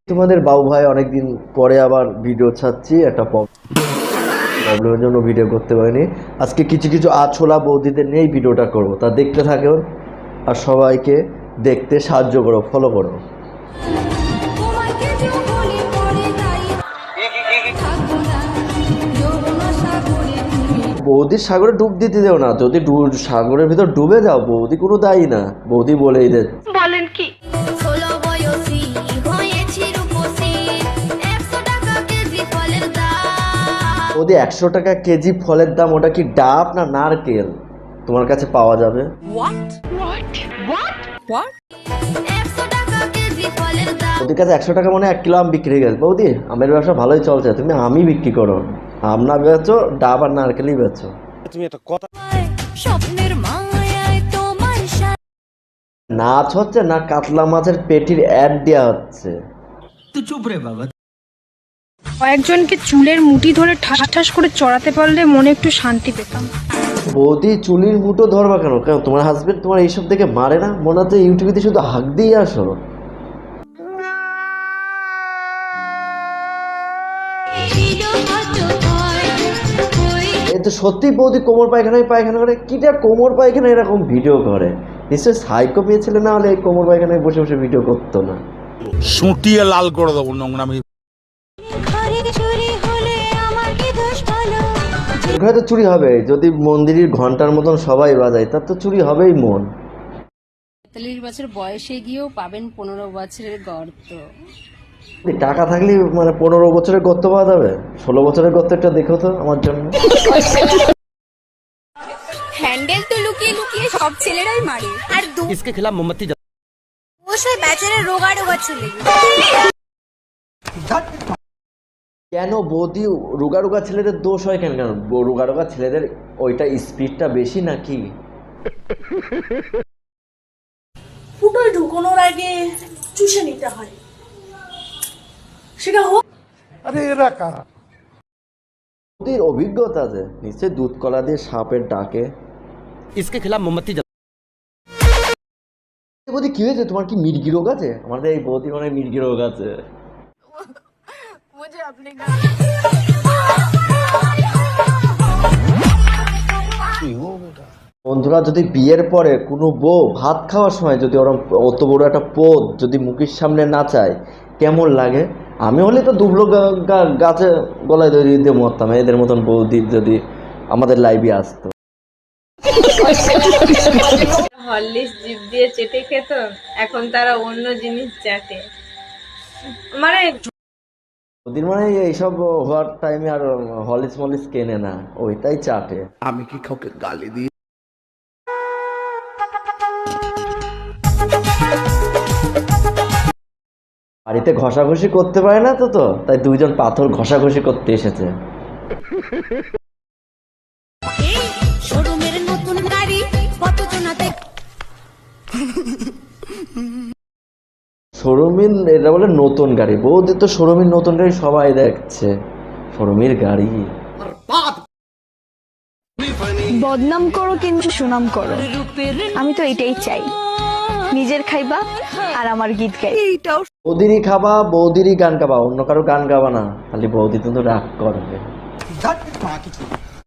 তোমাদের বাবু ভাই অনেকদিন পরে আবার ভিডিও ছাড়ছি, একটা প্রবলেমের জন্য ভিডিও করতে পারিনি। আজকে কিছু কিছু আছোলা বৌদিদের নিয়েই ভিডিওটা করব, তা দেখতে থাকো আর সবাইকে দেখতে সাহায্য করো, ফলো করো। বৌদির সাগরে ডুব দিতে দেও না, যদি সাগরের ভিতর ডুবে যাও বৌদি কোনো দায়ী না, বৌদি বলেই দে। বলেন কি? বৌদি 100 টাকা কেজি ফলের দাম, ওটা কি ডাব না নারকেল তোমার কাছে পাওয়া যাবে? বৌদির কাছে 100 টাকা মানে 1 কিলো আম বিক্রি হয়ে গেছে। বৌদি আমের ব্যবসা ভালোই চলছে, তুমি আমি বিক্রি করো, আম না বেচো, ডাব আর নারকেলই বেচো। তুমি একটা কথা নাচ হচ্ছে না কাতলা মাছের পেটির অ্যাড দেওয়া হচ্ছে। তুই চুপ রে বাবা। কয়েকজনকে চুলের মুঠি ধরে ঠাস ঠাস করে চড়াতে পারলে মনে একটু শান্তি পেতাম। বৌদি চুলির মুঠো ধরবা কেন? কেন তোমার হাজবেন্ড তোমার এইসব দেখে মারে না? মনে হচ্ছে ইউটিউবে শুধু হাক দিয়ে আসো। এই তো সত্যি বৌদি কোমর পায়খানা করে, কিটা কোমর পায়খানা এরকম ভিডিও করে? নিশ্চয় সাইকো পেয়েছিল, না হলে এই কোমর পায়খানায় বসে বসে ভিডিও করতো না। সুটিয়ে লাল করে দেবো নোংরামি। ঘরে তো চুরি হবে, যদি মন্দিরের ঘন্টার মতন সবাই বাজায় তার তো চুরি হবেই মন। ৪৫ বছর বয়সে গিয়েও পাবেন ১৫ বছরের গর্ত। টাকা থাকলে মানে 15 বছরের গর্ত পাওয়া যাবে? 16 বছরের গর্ত একটা দেখো তো আমার জন্য। হ্যান্ডেল তো লুকিয়ে লুকিয়ে সব ছেলেরাই মারে। আর इसके खिलाफ मोमबत्ती ওই ব্যাচের রোগা ছেলে। কেন বৌদি রোগা ছেলেদের দোষ হয় কেন? কেন রোগা ছেলেদের ওইটা স্পিডটা বেশি নাকি? ফুটোয় ঢুকানোর আগে চুষে নিতে হয়, সেটা হোক। আরে এরা কারা? বৌদির অভিজ্ঞতা আছে নিশ্চয়, দুধ কলা দিয়ে সাপের ডাকে। इसके खिलाफ मोमबत्ती বৌদি কি হয়েছে তোমার? কি মির্গি রোগ আছে? আমাদের এই বৌদি মানে মির্গি রোগ আছে। বন্ধুরা, যদি বিয়ের পরে কোনো বউ ভাত খাওয়ার সময় যদি ওরকম অত বড় একটা পদ যদি মুখের সামনে না চায় কেমন লাগে? আমি হলে তো দুবলো গাছে গলায় দড়ি দিয়ে মরতাম, এদের মতন বৌদি যদি আমাদের লাইভে আসতো। হরলিক্স জিভ দিয়ে চেটে খেত, এখন তারা অন্য জিনিস চাটে। মানে ওদের মানে এইসব হওয়ার টাইমে আর হলিস মলিস কেনে না, ওইটাই চাটে। আমি কি কাউকে গালি দিই? বাড়িতে ঘষাঘষি করতে পারে না তো তাই দুইজন পাথর ঘষাঘষি করতে এসেছে। শোরুমের নতুন গাড়ি কত জনাতে শোরুমিন এটা বলে নতুন গাড়ি, বৌদি তো শোরুমিন নতুন গাড়ি সবাই দেখছে, শোরুমের গাড়ি। বদনাম করো কিন্তু সুনাম করো, আমি তো এটাই চাই। নিজের খাইবা আর আমার গীত গাই। বৌদিরই খাবা, বৌদিরই গান গাবা, অন্য কারো গান গাবা না, খালি বৌদি তো রাগ করবে।